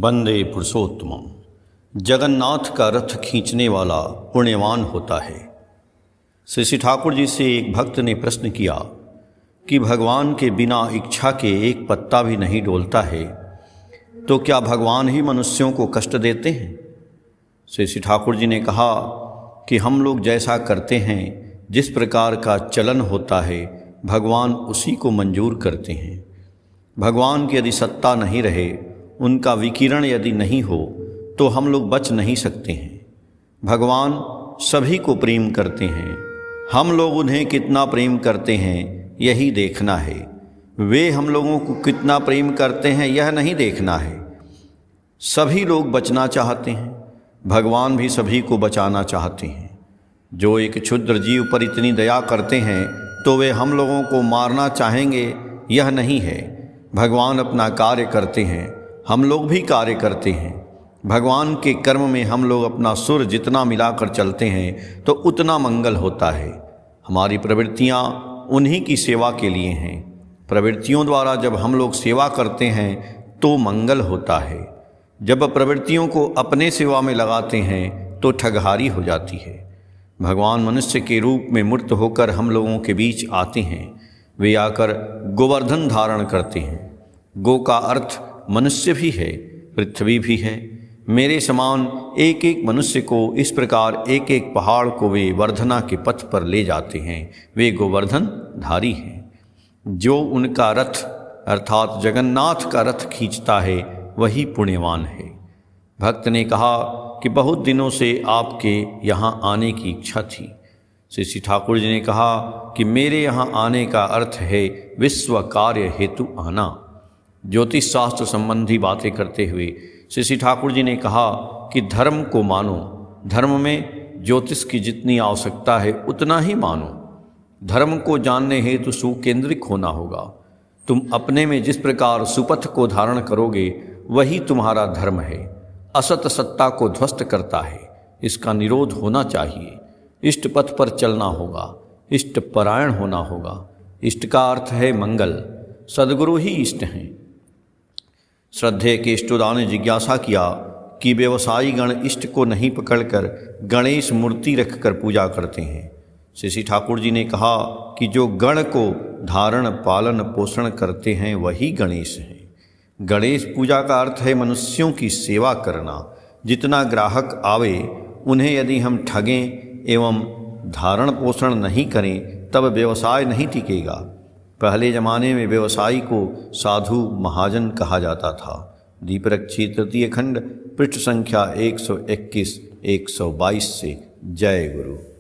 वंदे पुरुषोत्तमम। जगन्नाथ का रथ खींचने वाला पुण्यवान होता है। श्री ठाकुर जी से एक भक्त ने प्रश्न किया कि भगवान के बिना इच्छा के एक पत्ता भी नहीं डोलता है, तो क्या भगवान ही मनुष्यों को कष्ट देते हैं? श्री ठाकुर जी ने कहा कि हम लोग जैसा करते हैं, जिस प्रकार का चलन होता है, भगवान उसी को मंजूर करते हैं। भगवान की यदि सत्ता नहीं रहे, उनका विकिरण यदि नहीं हो, तो हम लोग बच नहीं सकते हैं। भगवान सभी को प्रेम करते हैं, हम लोग उन्हें कितना प्रेम करते हैं यही देखना है। वे हम लोगों को कितना प्रेम करते हैं यह नहीं देखना है। सभी लोग बचना चाहते हैं, भगवान भी सभी को बचाना चाहते हैं। जो एक क्षुद्र जीव पर इतनी दया करते हैं, तो वे हम लोगों को मारना चाहेंगे यह नहीं है। भगवान अपना कार्य करते हैं, हम लोग भी कार्य करते हैं। भगवान के कर्म में हम लोग अपना सुर जितना मिलाकर चलते हैं, तो उतना मंगल होता है। हमारी प्रवृत्तियाँ उन्हीं की सेवा के लिए हैं। प्रवृत्तियों द्वारा जब हम लोग सेवा करते हैं तो मंगल होता है। जब प्रवृत्तियों को अपने सेवा में लगाते हैं तो ठगहारी हो जाती है। भगवान मनुष्य के रूप में मूर्त होकर हम लोगों के बीच आते हैं। वे आकर गोवर्धन धारण करते हैं। गो का अर्थ मनुष्य भी है, पृथ्वी भी है। मेरे समान एक एक मनुष्य को इस प्रकार एक एक पहाड़ को वे वर्धना के पथ पर ले जाते हैं। वे गोवर्धन धारी हैं। जो उनका रथ अर्थात जगन्नाथ का रथ खींचता है वही पुण्यवान है। भक्त ने कहा कि बहुत दिनों से आपके यहाँ आने की इच्छा थी। श्री ठाकुर जी ने कहा कि मेरे यहाँ आने का अर्थ है विश्व कार्य हेतु आना। ज्योतिष शास्त्र संबंधी बातें करते हुए श्री ठाकुर जी ने कहा कि धर्म को मानो। धर्म में ज्योतिष की जितनी आवश्यकता है उतना ही मानो। धर्म को जानने हेतु सुकेंद्रिक होना होगा। तुम अपने में जिस प्रकार सुपथ को धारण करोगे वही तुम्हारा धर्म है। असत सत्ता को ध्वस्त करता है, इसका निरोध होना चाहिए। इष्ट पथ पर चलना होगा, इष्ट परायण होना होगा। इष्ट का अर्थ है मंगल, सद्गुरु ही इष्ट हैं। श्रद्धेय के इष्टोदा ने जिज्ञासा किया कि व्यवसायी गण इष्ट को नहीं पकड़कर गणेश मूर्ति रखकर पूजा करते हैं। श्री ठाकुर जी ने कहा कि जो गण को धारण पालन पोषण करते हैं वही गणेश हैं। गणेश पूजा का अर्थ है मनुष्यों की सेवा करना। जितना ग्राहक आवे उन्हें यदि हम ठगें एवं धारण पोषण नहीं करें तब व्यवसाय नहीं टिकेगा। पहले ज़माने में व्यवसायी को साधु महाजन कहा जाता था। दीपरक्षी तृतीय खंड पृष्ठ संख्या 121-122 से। जय गुरु।